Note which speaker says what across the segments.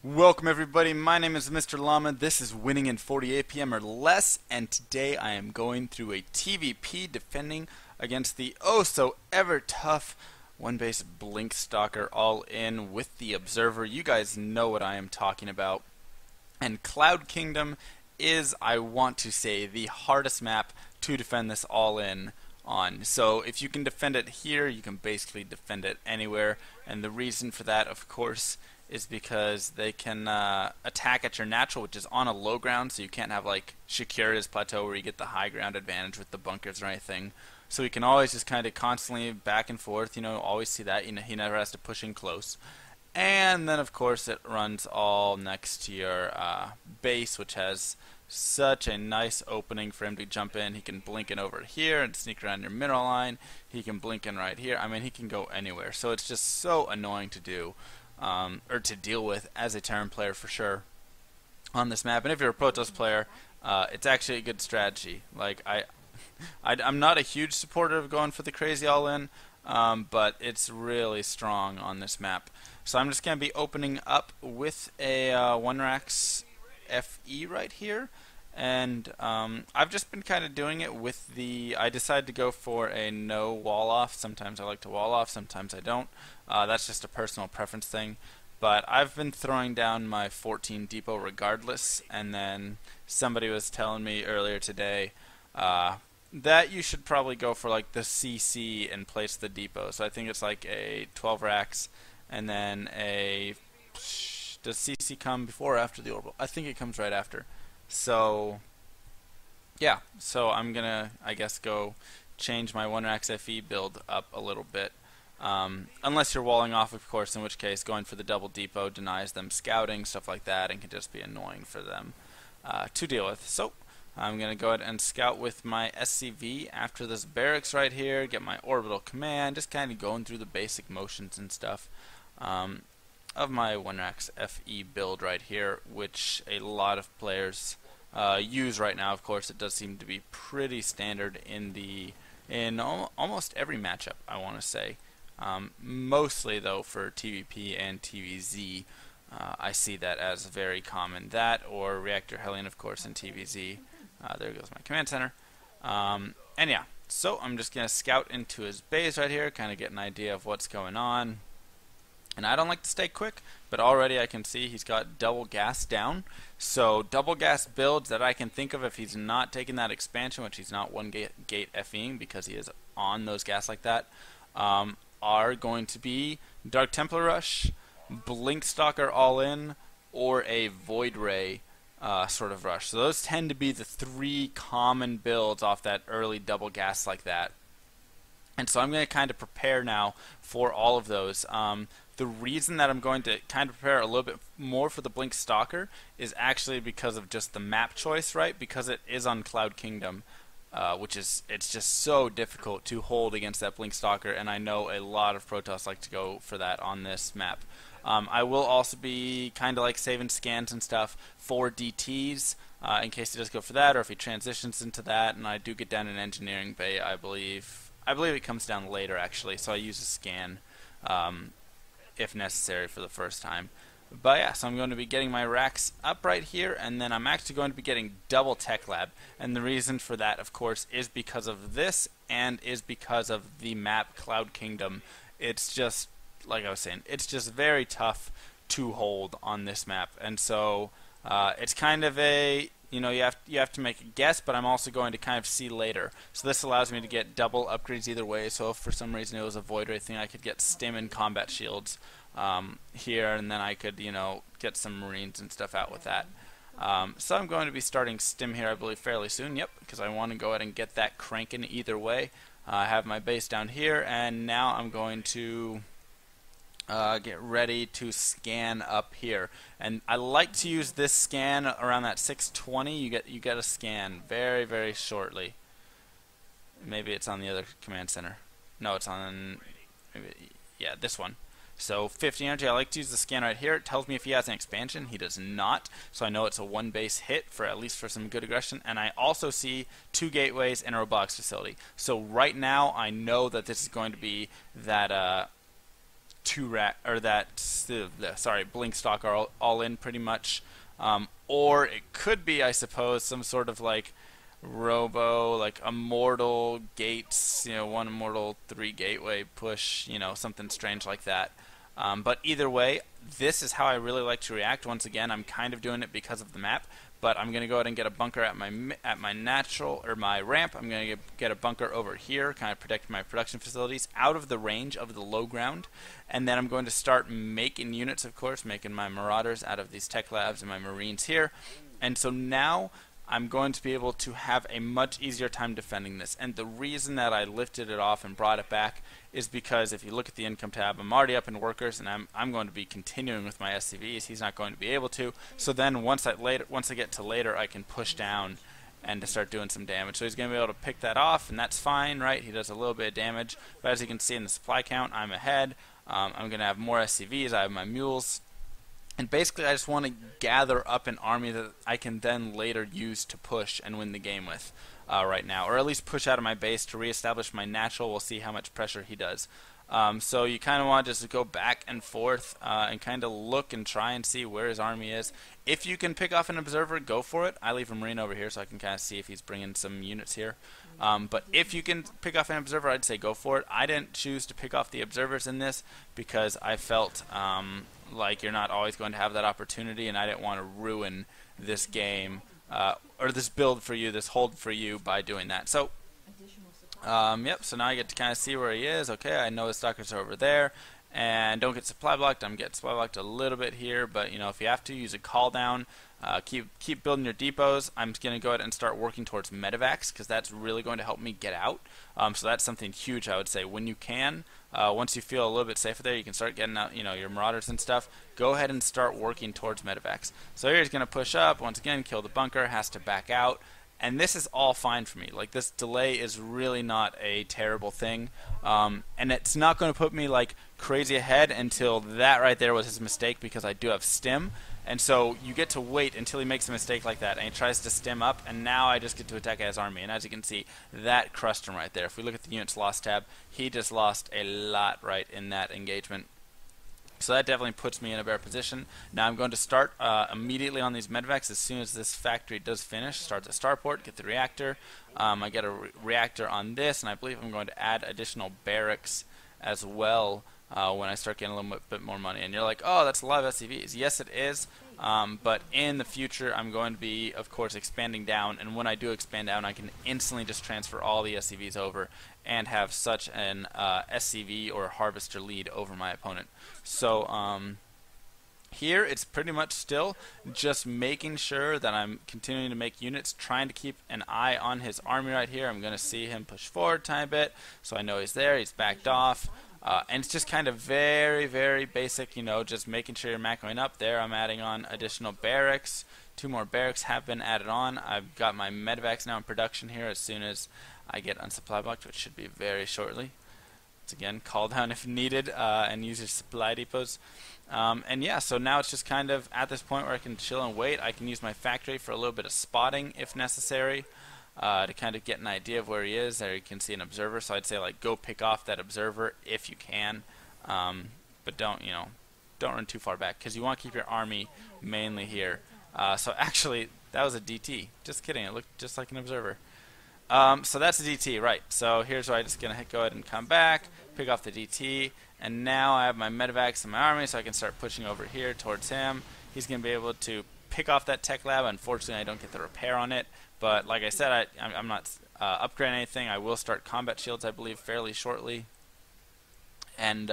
Speaker 1: Welcome everybody, my name is Mr. Llama, this is Winning in 48 PM or Less, and today I am going through a TvP defending against the oh so ever tough one base Blink Stalker all in with the Observer. You guys know what I am talking about. And Cloud Kingdom is, I want to say, the hardest map to defend this all in on. So if you can defend it here, you can basically defend it anywhere, and the reason for that, of course, is because they can attack at your natural, which is on a low ground, so you can't have like Shakira's plateau where you get the high ground advantage with the bunkers or anything. So you can always just kind of constantly back and forth, always see that. He never has to push in close. And then, of course, it runs all next to your base, which has such a nice opening for him to jump in. He can blink in over here and sneak around your mineral line. He can blink in right here. I mean, he can go anywhere. So it's just so annoying to do. Or to deal with as a Terran player for sure on this map. And if you're a Protoss player, it's actually a good strategy. Like I'm not a huge supporter of going for the crazy all-in, but it's really strong on this map. So I'm just going to be opening up with a 1-Rax FE right here. And I've just been kind of doing it with the... I decided to go for a no wall off. Sometimes I like to wall off, sometimes I don't. That's just a personal preference thing. But I've been throwing down my 14 depot regardless. And then somebody was telling me earlier today that you should probably go for like the CC and place the depot. So I think it's like a 12 racks and then a... Does CC come before or after the orbital? I think it comes right after. So, yeah, so I'm going to, I guess, go change my 1-Rax FE build up a little bit. Unless you're walling off, of course, in which case going for the double depot denies them scouting, stuff like that, and can just be annoying for them to deal with. So, I'm going to go ahead and scout with my SCV after this barracks right here, get my orbital command, just kind of going through the basic motions and stuff. Of my 1-Rax FE build right here, which a lot of players use right now. Of course, it does seem to be pretty standard in almost every matchup, I want to say. Mostly, though, for TvP and TvZ, I see that as very common. That or Reactor Hellion, of course, in TvZ. There goes my command center. And yeah, so I'm just going to scout into his base right here, kind of get an idea of what's going on. And I don't like to stay quick, but already I can see he's got double gas down. So double gas builds that I can think of if he's not taking that expansion, which he's not one gate FEing because he is on those gas like that, are going to be Dark Templar Rush, Blink Stalker all in, or a Void Ray sort of rush. So those tend to be the three common builds off that early double gas like that. And so I'm going to kind of prepare now for all of those. The reason that I'm going to kind of prepare a little bit more for the Blink Stalker is actually because of just the map choice, right? Because it is on Cloud Kingdom, it's just so difficult to hold against that Blink Stalker, and I know a lot of Protoss like to go for that on this map. I will also be kind of like saving scans and stuff for DTs in case he does go for that, or if he transitions into that, and I do get down in Engineering Bay, I believe it comes down later actually, so I use a scan if necessary for the first time. But yeah, so I'm going to be getting my racks up right here, and then I'm actually going to be getting double Tech Lab. And the reason for that, of course, is because of this and is because of the map Cloud Kingdom. It's just, like I was saying, it's just very tough to hold on this map. And so it's kind of a, you have to make a guess, but I'm also going to kind of see later. So this allows me to get double upgrades either way. So if for some reason it was a Void Ray thing, I could get Stim and Combat Shields here, and then I could, get some Marines and stuff out with that. So I'm going to be starting Stim here, I believe, fairly soon. Yep, because I want to go ahead and get that cranking either way. I have my base down here, and now I'm going to get ready to scan up here. And I like to use this scan around that 620. You get a scan very, very shortly. Maybe it's on the other command center. No, it's on, yeah, this one. So 50 energy, I like to use the scan right here. It tells me if he has an expansion. He does not, so I know it's a one base hit for at least for some good aggression. And I also see 2 gateways and a robotics facility. So right now I know that this is going to be that blink stalker all in pretty much. Or it could be, I suppose, some sort of like robo, like immortal gates, one immortal 3 gateway push, something strange like that. But either way, this is how I really like to react. Once again, I'm kind of doing it because of the map, but I'm going to go ahead and get a bunker at my natural, or my ramp. I'm going to get a bunker over here, kind of protect my production facilities out of the range of the low ground, and then I'm going to start making units, of course, making my marauders out of these tech labs and my marines here. And so now I'm going to be able to have a much easier time defending this. And the reason that I lifted it off and brought it back is because if you look at the income tab, I'm already up in workers, and I'm going to be continuing with my SCVs. He's not going to be able to. So then once I get to later, I can push down and to start doing some damage. So he's going to be able to pick that off, and that's fine, right? He does a little bit of damage. But as you can see in the supply count, I'm ahead. I'm going to have more SCVs. I have my mules. And basically, I just want to gather up an army that I can then later use to push and win the game with right now. Or at least push out of my base to reestablish my natural. We'll see how much pressure he does. So you kind of want to just go back and forth and kind of look and try and see where his army is. If you can pick off an observer, go for it. I leave a marine over here so I can kind of see if he's bringing some units here. But if you can pick off an observer, I'd say go for it. I didn't choose to pick off the observers in this because I felt like you're not always going to have that opportunity, and I didn't want to ruin this game or this build for you, this hold for you by doing that. So yep, so now I get to kind of see where he is. Okay, I know his stalkers are over there, and don't get supply blocked. I'm getting supply blocked a little bit here, but if you have to, use a call down. Keep building your depots. I'm going to go ahead and start working towards medevacs because that's really going to help me get out. So that's something huge, I would say. When you can, once you feel a little bit safer there, you can start getting out, your marauders and stuff. Go ahead and start working towards medevacs. So here he's going to push up once again, kill the bunker, has to back out. And this is all fine for me. Like, this delay is really not a terrible thing. And it's not going to put me, like, crazy ahead until that right there was his mistake, because I do have stim. And so you get to wait until he makes a mistake like that, and he tries to stim up, and now I just get to attack his army. And as you can see, that crushed him right there. If we look at the units lost tab, he just lost a lot right in that engagement. So that definitely puts me in a better position. Now I'm going to start immediately on these medevacs as soon as this factory does finish. Start the starport, get the reactor. I get a reactor on this, and I believe I'm going to add additional barracks as well when I start getting a little bit more money. And you're like, oh, that's a lot of SCVs. Yes, it is. But in the future, I'm going to be, of course, expanding down. And when I do expand down, I can instantly just transfer all the SCVs over and have such an SCV or harvester lead over my opponent. So here it's pretty much still just making sure that I'm continuing to make units, trying to keep an eye on his army right here. I'm going to see him push forward a tiny bit, so I know he's there. He's backed off. And it's just kind of very, very basic, just making sure you're macroing up there. I'm adding on additional barracks. 2 more barracks have been added on. I've got my medevacs now in production here as soon as I get unsupply blocked, which should be very shortly. Once again, call down if needed and use your supply depots. And yeah, so now it's just kind of at this point where I can chill and wait. I can use my factory for a little bit of spotting if necessary. To kind of get an idea of where he is. There you can see an observer, so I'd say like go pick off that observer if you can, but don't run too far back because you want to keep your army mainly here. So actually that was a DT. Just kidding, it looked just like an observer. So that's a DT, right? So here's where I'm just gonna go ahead and come back, pick off the DT, and now I have my medevacs in my army, so I can start pushing over here towards him. He's gonna be able to pick off that tech lab. Unfortunately, I don't get the repair on it. But like I said, I'm not upgrading anything. I will start combat shields, I believe, fairly shortly. And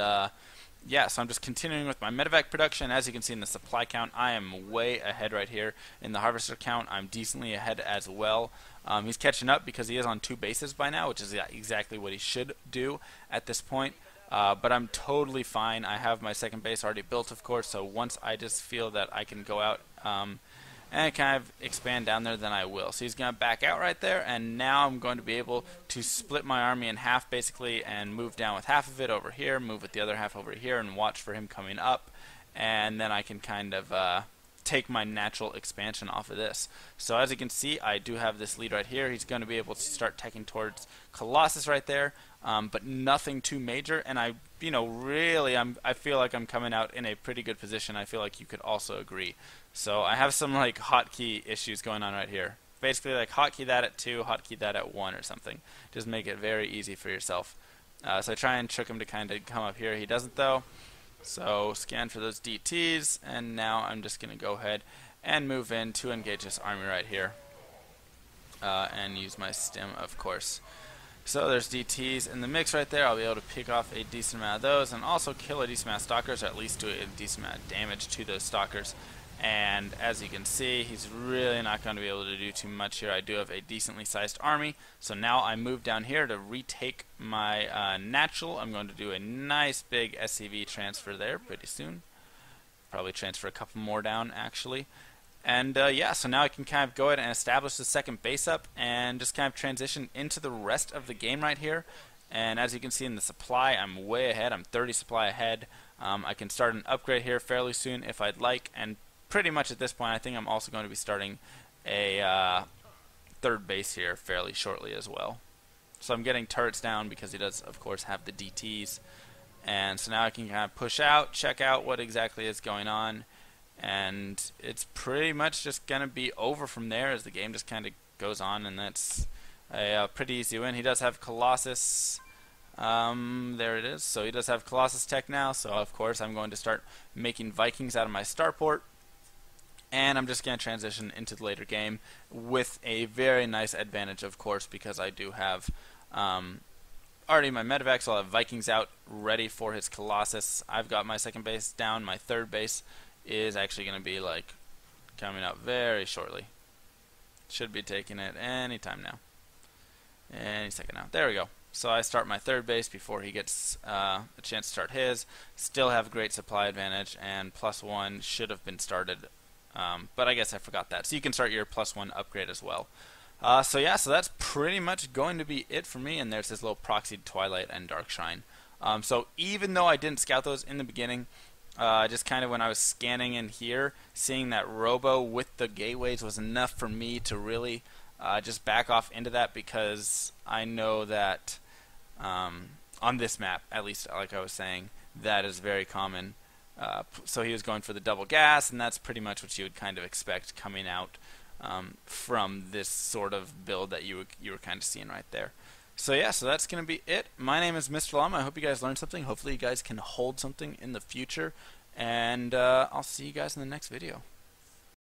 Speaker 1: yeah, so I'm just continuing with my medevac production. As you can see in the supply count, I am way ahead right here. In the harvester count, I'm decently ahead as well. He's catching up because he is on 2 bases by now, which is exactly what he should do at this point. But I'm totally fine. I have my second base already built, of course, so once I just feel that I can go out and kind of expand down there, then I will. So he's going to back out right there, and now I'm going to be able to split my army in half basically and move down with half of it over here, move with the other half over here, and watch for him coming up, and then I can kind of take my natural expansion off of this. So as you can see, I do have this lead right here. He's going to be able to start teching towards Colossus right there, but nothing too major. And I, really, I feel like I'm coming out in a pretty good position. I feel like you could also agree. So I have some like hotkey issues going on right here. Basically, like hotkey that at 2, hotkey that at 1 or something. Just make it very easy for yourself. So I try and trick him to kind of come up here. He doesn't though. So scan for those DTs, and now I'm just going to go ahead and move in to engage this army right here, and use my stim, of course. So there's DTs in the mix right there. I'll be able to pick off a decent amount of those, and also kill a decent amount of stalkers, or at least do a decent amount of damage to those stalkers. And as you can see, he's really not going to be able to do too much here. I do have a decently sized army, so now I move down here to retake my natural. I'm going to do a nice big SCV transfer there pretty soon. Probably transfer a couple more down actually. And yeah, so now I can kind of go ahead and establish the second base up and just kind of transition into the rest of the game right here. And as you can see in the supply, I'm way ahead. I'm 30 supply ahead. I can start an upgrade here fairly soon if I'd like, and pretty much at this point I think I'm also going to be starting a third base here fairly shortly as well. So I'm getting turrets down because he does of course have the DTs, and so now I can kind of push out, check out what exactly is going on, and it's pretty much just going to be over from there as the game just kind of goes on. And that's a pretty easy win. He does have Colossus. There it is. So he does have Colossus tech now, so of course I'm going to start making Vikings out of my starport. And I'm just going to transition into the later game with a very nice advantage, of course, because I do have already my medevac, so I'll have Vikings out ready for his Colossus. I've got my second base down. My third base is actually going to be like coming out very shortly. Should be taking it any time now. Any second now. There we go. So I start my third base before he gets a chance to start his. Still have great supply advantage, and +1 should have been started. But I guess I forgot that. So you can start your +1 upgrade as well. So yeah, so that's pretty much going to be it for me. And there's this little proxied Twilight and Dark Shrine. So even though I didn't scout those in the beginning, just kind of when I was scanning in here, seeing that Robo with the gateways was enough for me to really just back off into that, because I know that on this map, at least like I was saying, that is very common. So he was going for the double gas, and that's pretty much what you would kind of expect coming out from this sort of build that you were kind of seeing right there. So yeah, so that's going to be it. My name is MrLlama. I hope you guys learned something. Hopefully you guys can hold something in the future, and I'll see you guys in the next video.